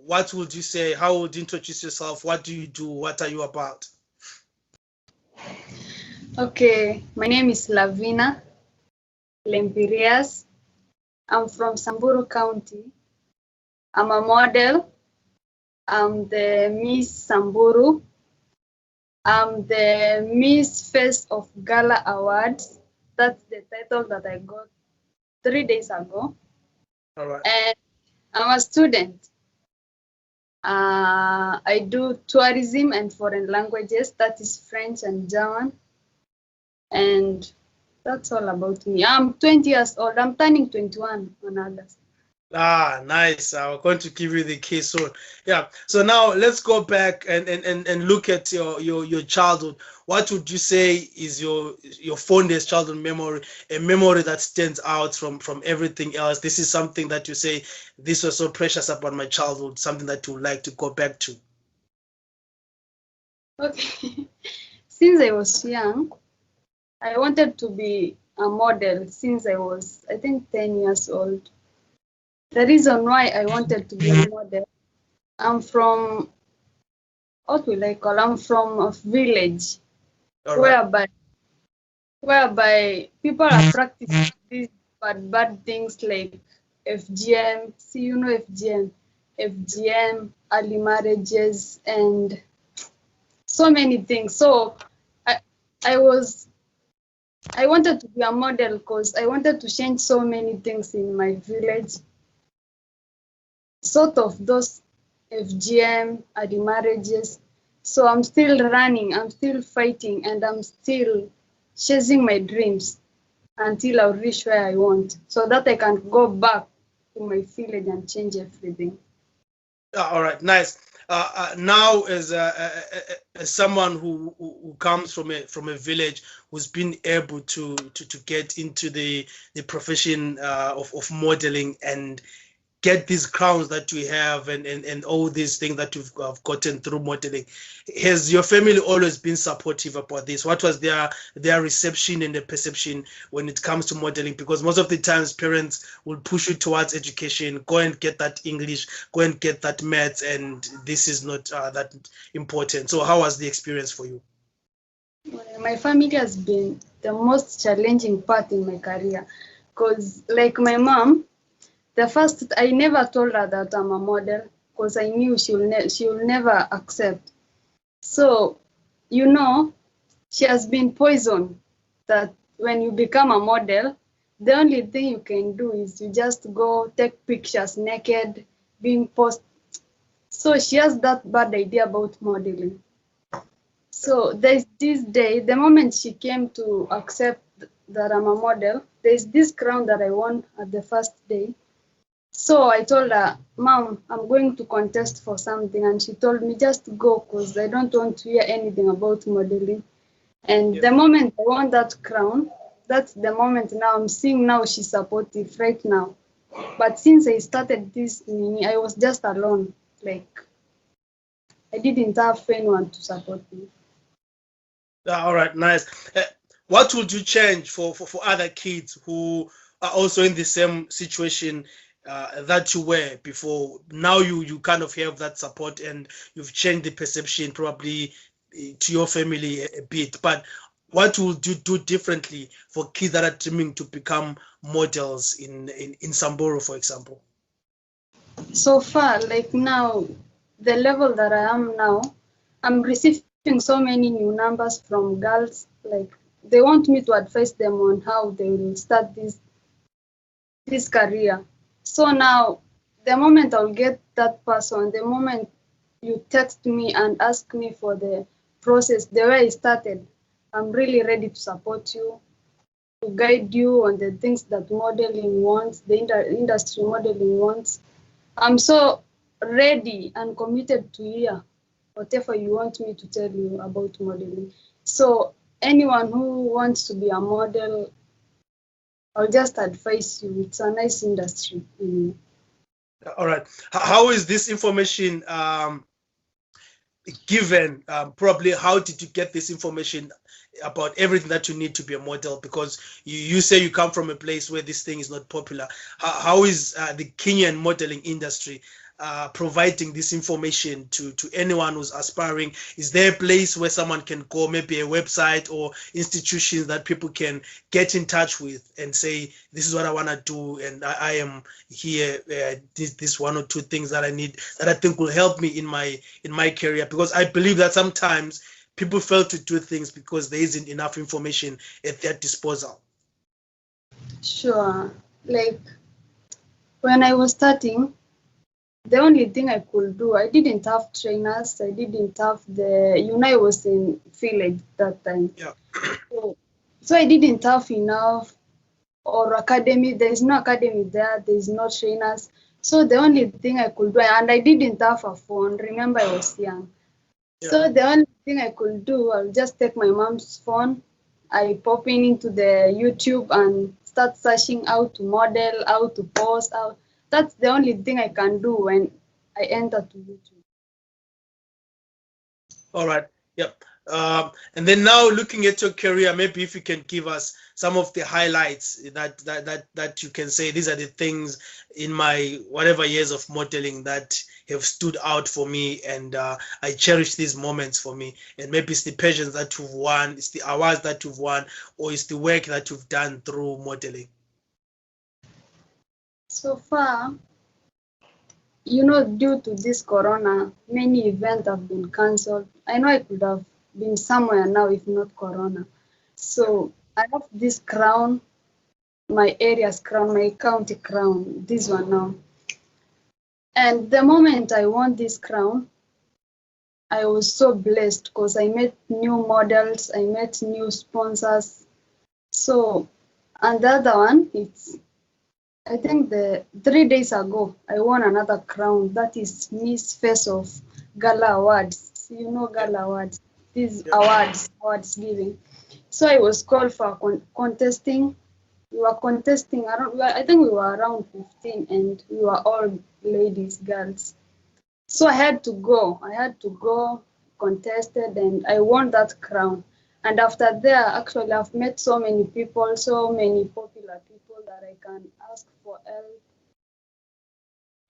what would you say? How would you introduce yourself? What do you do? What are you about? Okay, my name is LAvinah Lempirias. I'm from Sambaru County. I'm a model. I'm the Miss Sambaru. I'm the Miss Face of Gala Awards. That's the title that I got 3 days ago. All right. And I'm a student. I do tourism and foreign languages. That is French and German. And that's all about me. I'm 20 years old. I'm turning 21 on August. Ah, nice. I'm going to give you the key soon. Yeah. So now let's go back and look at your childhood. What would you say is your fondest childhood memory, a memory that stands out from everything else? This is something that you say, this was so precious about my childhood, something that you would like to go back to. Okay. Since I was young, I wanted to be a model since I was, I think, 10 years old. The reason why I wanted to be a model, I'm from, what will I call, I'm from a village All right. whereby people are practicing these bad things like FGM. See, you know FGM, early marriages, and so many things. So I wanted to be a model because I wanted to change so many things in my village. Sort of those FGM, early marriages. So I'm still running, I'm still fighting, and I'm still chasing my dreams until I reach where I want, so that I can go back to my village and change everything. All right, nice. Now, as someone who comes from a village, who's been able to get into the profession of modeling and get these crowns that we have and all these things that you've gotten through modeling, has your family always been supportive about this? What was their reception and their perception when it comes to modeling? Because most of the times parents will push you towards education, go and get that English, go and get that maths, and this is not that important. So how was the experience for you? My family has been the most challenging part in my career, because like my mom, I never told her that I'm a model because I knew she'll never accept. So, she has been poisoned that when you become a model, the only thing you can do is you just go take pictures naked, being posted. So she has that bad idea about modeling. So there's this day, the moment she came to accept that I'm a model, there's this crown that I won at the first day. So I told her, Mom, I'm going to contest for something. And she told me, just go, because I don't want to hear anything about modeling. And the moment I won that crown, that's the moment now I'm seeing now she's supportive right now. But since I started this, I was just alone. Like, I didn't have anyone to support me. All right, nice. What would you change for other kids who are also in the same situation that you were before? Now you kind of have that support and you've changed the perception probably to your family a bit. But what would you do differently for kids that are dreaming to become models in Sambaru, for example? So far, like now, the level that I am now, I'm receiving so many new numbers from girls. Like, they want me to advise them on how they will start this career. So now, the moment I'll get that person, the moment you text me and ask me for the process, the way I started, I'm really ready to support you, to guide you on the things that modeling wants, the industry modeling wants. I'm so ready and committed to hear whatever you want me to tell you about modeling. So anyone who wants to be a model, I'll just advise you. It's a nice industry. All right. How is this information given? Probably, how did you get this information about everything that you need to be a model? Because you say you come from a place where this thing is not popular. How is the Kenyan modeling industry providing this information to anyone who's aspiring? Is there a place where someone can go, maybe a website or institutions that people can get in touch with and say, this is what I want to do, and I am here, this one or two things that I need, that I think will help me in my career? Because I believe that sometimes people fail to do things because there isn't enough information at their disposal. Sure. Like when I was starting, the only thing I could do, I didn't have trainers. I didn't have I was in village that time. Yeah. So I didn't have enough or academy. There is no academy there. There is no trainers. So the only thing I could do, and I didn't have a phone. Remember, I was young. Yeah. So the only thing I could do, I'll just take my mom's phone. I pop into the YouTube and start searching how to model, how to pose. That's the only thing I can do when I enter to YouTube. All right. Yep. And then now looking at your career, maybe if you can give us some of the highlights that you can say, these are the things in my whatever years of modeling that have stood out for me, and I cherish these moments for me. And maybe it's the pageants that you've won, it's the awards that you've won, or it's the work that you've done through modeling. So far, due to this corona, many events have been cancelled. I know I could have been somewhere now if not corona. So I have this crown, my area's crown, my county crown, this one now. And the moment I won this crown, I was so blessed because I met new models, I met new sponsors. So, and the other one, I think 3 days ago, I won another crown. That is Miss Face of Gala Awards. Gala Awards. These awards giving. So I was called for contesting. We were contesting around, I think we were around 15, and we were all ladies, girls. So I had to go, contested, and I won that crown. And after there, actually, I've met so many people, so many popular people that I can ask for help.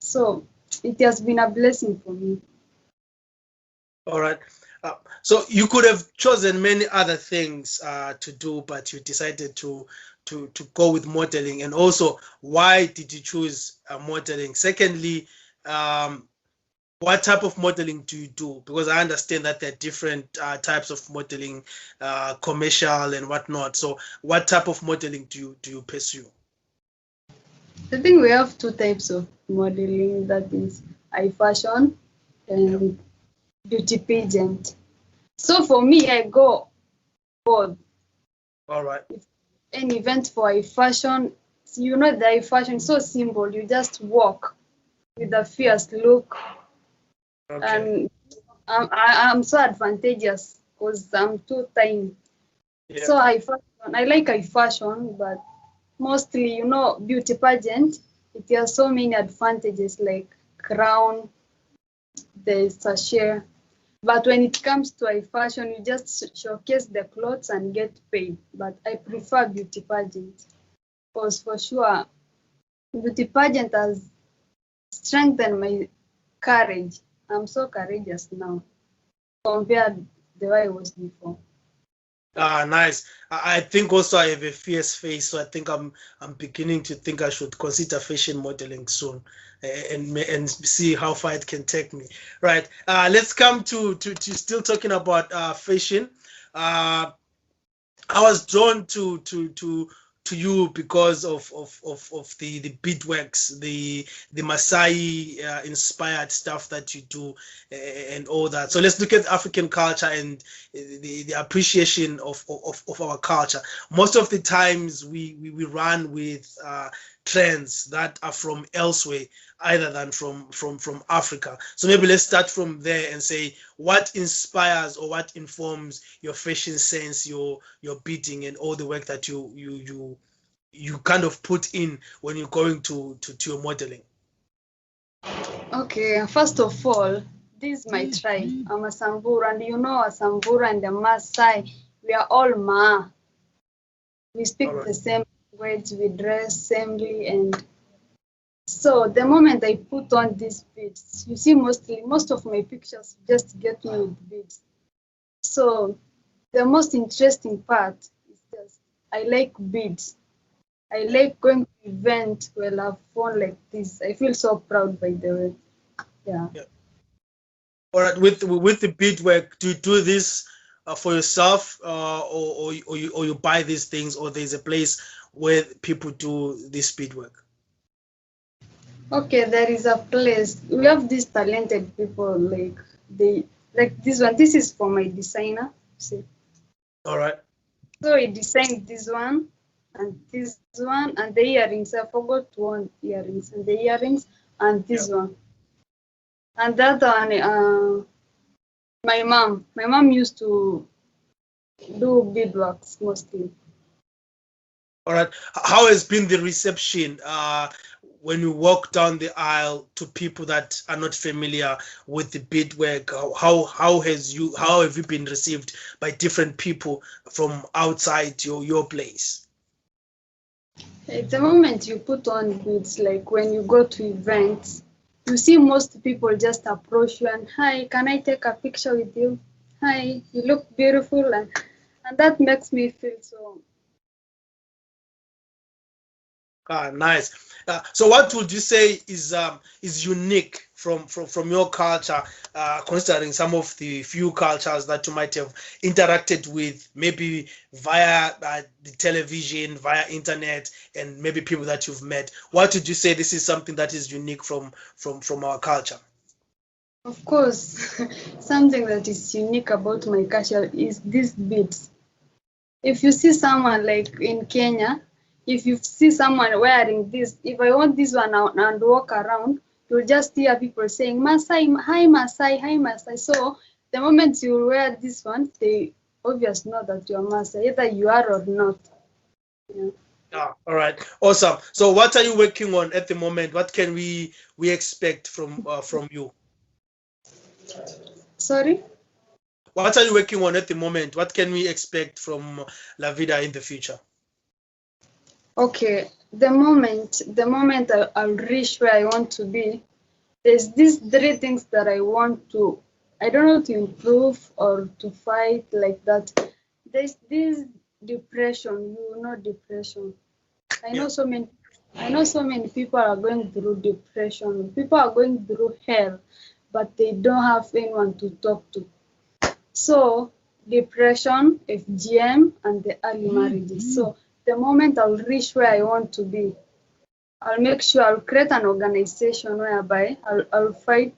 So it has been a blessing for me. All right. So you could have chosen many other things to do, but you decided to go with modeling. And also, why did you choose modeling? Secondly, what type of modeling do you do? Because I understand that there are different types of modeling, commercial and whatnot. So what type of modeling do you pursue? I think we have two types of modeling, that is high fashion and beauty pageant. So for me, I go both. All right. An event for high fashion, the high fashion is so simple. You just walk with a fierce look. Okay. And I'm so advantageous because I'm too tiny. Yeah. So I like high fashion, but mostly, beauty pageant, it has so many advantages like crown, the sachet. But when it comes to high fashion, you just showcase the clothes and get paid. But I prefer beauty pageant because for sure, beauty pageant has strengthened my courage. I'm so courageous now compared to the way I was before. Nice. I think also I have a fierce face, so I think I'm beginning to think I should consider fashion modeling soon, and see how far it can take me. Right. Let's come to still talking about fashion. I was drawn to you because of the beadworks, the Maasai inspired stuff that you do, and all that. So let's look at African culture and the appreciation of our culture. Most of the times we run with trends that are from elsewhere either than from Africa. So maybe let's start from there and say what inspires or what informs your fashion sense, your beating, and all the work that you kind of put in when you're going to your modeling. Okay, first of all, this is my tribe. I'm a Sambaru, and a Sambaru and a Maasai, we are all Ma. We speak the same language, we dress samely, and So the moment I put on these beads, you see most of my pictures just get me with beads. So the most interesting part is just I like beads. I like going to events where I've worn like this. I feel so proud by the way. Yeah. Yeah. All right, with the beadwork, do you do this for yourself, or you buy these things, or there's a place where people do this beadwork? Okay, there is a place. We have these talented people they like this one. This is for my designer. See. All right. So he designed this one and the earrings. I forgot one earrings and the earrings and Yeah. this one. And that one my mom used to do beadworks mostly. All right. How has been the reception when you walk down the aisle to people that are not familiar with the beadwork? How have you been received by different people from outside your place? At the moment you put on beads, like when you go to events, you see most people just approach you and hi, can I take a picture with you? Hi, you look beautiful and that makes me feel so. Ah, nice. So, what would you say is unique from your culture, considering some of the few cultures that you might have interacted with, maybe via the television, via internet, and maybe people that you've met? What would you say this is something that is unique from our culture? Of course, something that is unique about my culture is these beads. If you see someone like in Kenya, if you see someone wearing this, if I want this one out and walk around, you'll just hear people saying Masai, hi Masai, hi Masai. So the moment you wear this one, they obviously know that you're Masai, either you are or not. Yeah. Yeah, all right, awesome. So, what are you working on at the moment? What can we expect from you? Sorry? What are you working on at the moment? What can we expect from Lavina in the future? Okay. The moment I'll reach where I want to be, there's these three things that I don't know to improve or to fight like that. There's this depression, depression. I Yeah. know so many I know so many people are going through depression. People are going through hell, but they don't have anyone to talk to. So depression, FGM, and the early marriages. So the moment I'll reach where I want to be, I'll make sure I'll create an organization whereby I'll fight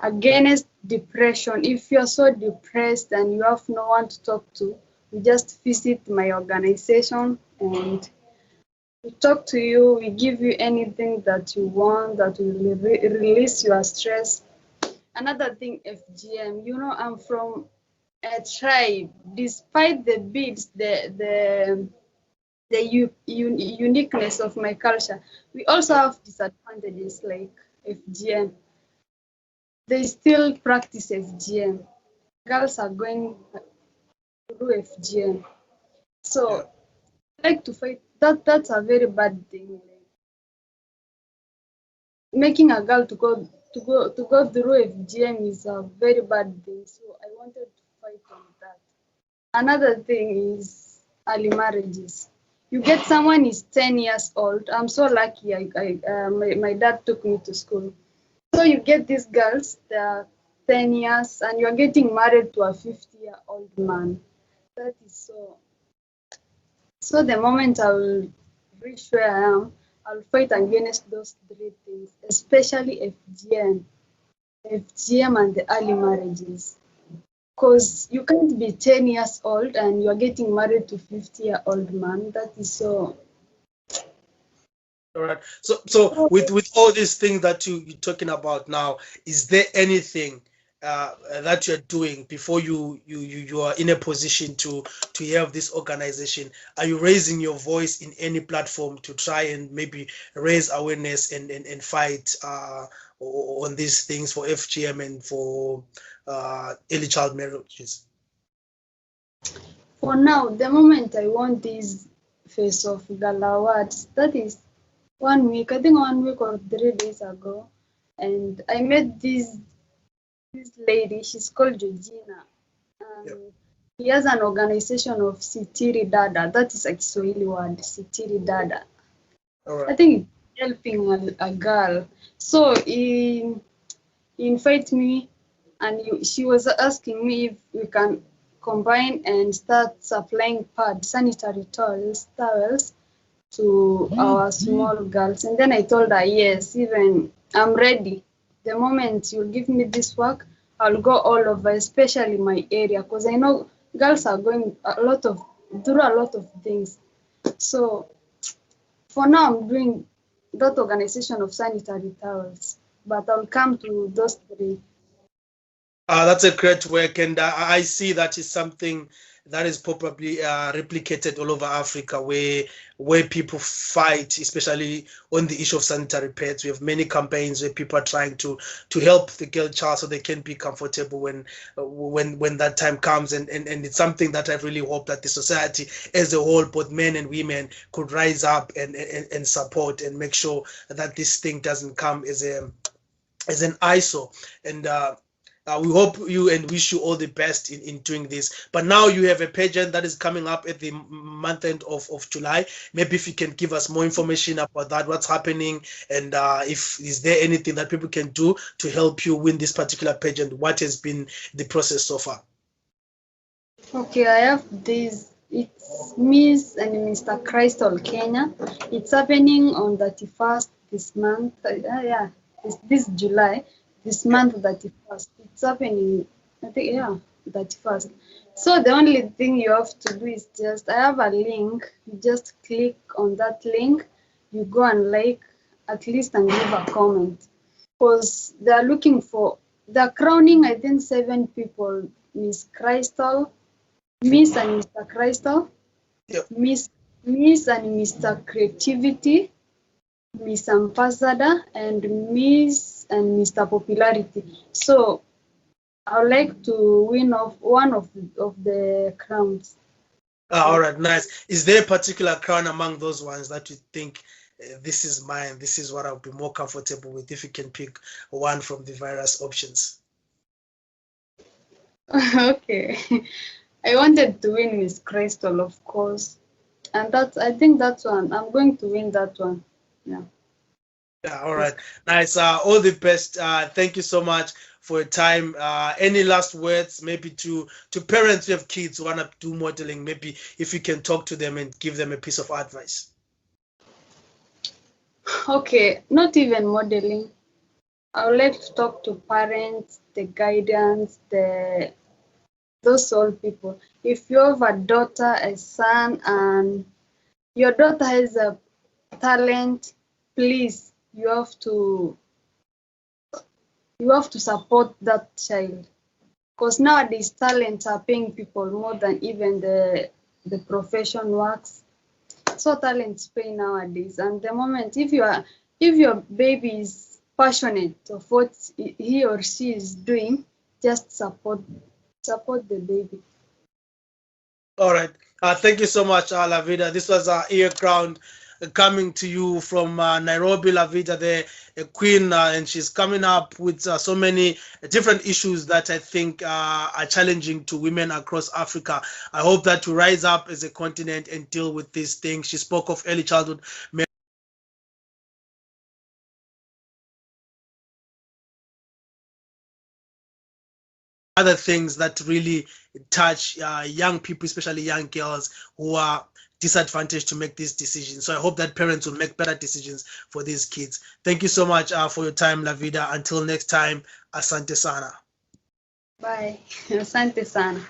against depression. If you're so depressed and you have no one to talk to, you just visit my organization and we talk to you. We give you anything that you want that will release your stress. Another thing, FGM. I'm from a tribe. Despite the beads, the uniqueness of my culture, we also have disadvantages like FGM. They still practice FGM. Girls are going through FGM. Yeah. So I like to fight that. That's a very bad thing. Like, making a girl to go through FGM is a very bad thing. So I wanted to fight on that. Another thing is early marriages. You get someone is 10 years old. I'm so lucky. My dad took me to school. So you get these girls, they're 10 years, and you're getting married to a 50-year-old man. That is so. So the moment I will reach where I am, I'll fight against those three things, especially FGM and the early marriages. Because you can't be 10 years old and you're getting married to 50-year-old man. That is so. All right. So with all these things that you're talking about now, is there anything that you're doing before you are in a position to have this organization? Are you raising your voice in any platform to try and maybe raise awareness and fight on these things for FGM and for early child marriages? For now, the moment I want this face of gala awards, that is 1 week, I think 1 week or 3 days ago, and I met this lady. She's called Georgina. Yep. He has an organization of Sitiri Dada. That is a Kiswahili word, Sitiri Dada. All I right. think helping a girl. So he invited me, and she was asking me if we can combine and start supplying pads, sanitary towels to our small girls. And then I told her, yes, even I'm ready. The moment you give me this work, I'll go all over, especially my area, because I know girls are going through a lot of things. So for now, I'm doing that organization of sanitary towels, but I'll come to those three. That's a great work, and I see that is something that is probably replicated all over Africa, where people fight, especially on the issue of sanitary pads. We have many campaigns where people are trying to help the girl child so they can be comfortable when that time comes, and it's something that I really hope that the society as a whole, both men and women, could rise up and support and make sure that this thing doesn't come as an ISO. And we hope you and wish you all the best in doing this. But now you have a pageant that is coming up at the month end of July. Maybe if you can give us more information about that, what's happening, and if is there anything that people can do to help you win this particular pageant, what has been the process so far? Okay, I have this. It's Miss and Mr. Crystal Kenya. It's happening on 31st this month. Yeah, this July, this Yeah. month 31st. It's happening, I think, yeah, 31st. So the only thing you have to do is just, I have a link. You just click on that link. You go and like at least and leave a comment. Because they're looking for, they're crowning, I think, 7 people. Miss Crystal, Miss and Mr. Crystal, Yeah. Miss and Mr. Creativity, Miss Ambassador, and Miss and Mr. Popularity. So I would like to win one of the crowns. All right, nice. Is there a particular crown among those ones that you think this is mine, this is what I'll be more comfortable with, if you can pick one from the various options? Okay. I wanted to win Miss Crystal, of course. And I think that one, I'm going to win that one. Yeah. Yeah, all right. Nice. All the best. Thank you so much for your time. Any last words, maybe to parents who have kids who want to do modeling, maybe if you can talk to them and give them a piece of advice. Okay, not even modeling. I would like to talk to parents, the guidance, those old people. If you have a daughter, a son, and your daughter has a talent, please, you have to support that child. Because nowadays talents are paying people more than even the profession works. So talents pay nowadays. And the moment if your baby is passionate of what he or she is doing, just support the baby. All right. Thank you so much, Lavina. This was our ear crown coming to you from Nairobi, Lavina, the queen, and she's coming up with so many different issues that I think are challenging to women across Africa. I hope that we rise up as a continent and deal with these things. She spoke of early childhood other things that really touch young people, especially young girls who are disadvantaged to make these decisions. So I hope that parents will make better decisions for these kids. Thank you so much for your time, Lavida. Until next time, asante sana. Bye. Asante sana.